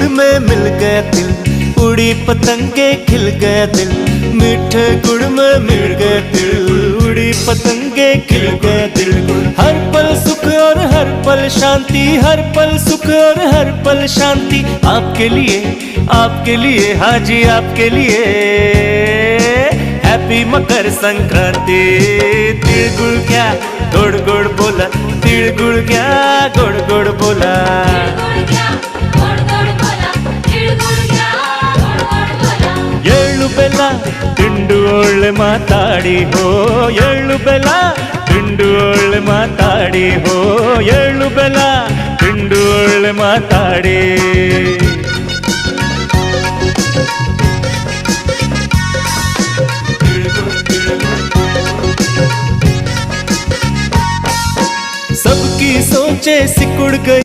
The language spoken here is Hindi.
में मिल गया दिल, उड़ी पतंगे खिल गया दिल। मीठे गुड़ में मिल गया दिल, उड़ी पतंगे खिल गया दिल। हर पल सुख और हर पल शांति, हर पल सुख और हर पल शांति। आपके लिए हाँ जी आपके लिए। हैप्पी मकर संक्रांति। तिल गुड़ क्या गुड़ गुड़ बोला, तिल गुड़ क्या गुड़ गुड़ बोला। ಏಳು ಬೆಲ ತಿಂಡು ಒಳ್ಳೆ ಮಾತಾಡಿ ಹೋ, ಏಳು ಬೆಲ ತಿಂಡು ಒಳ್ಳೆ ಮಾತಾಡಿ ಹೋ, ಏಳು ಬೆಲ ತಿಂಡು ಒಳ್ಳೆ ಮಾತಾಡಿ। सबकी सोचे सिकुड़ गई।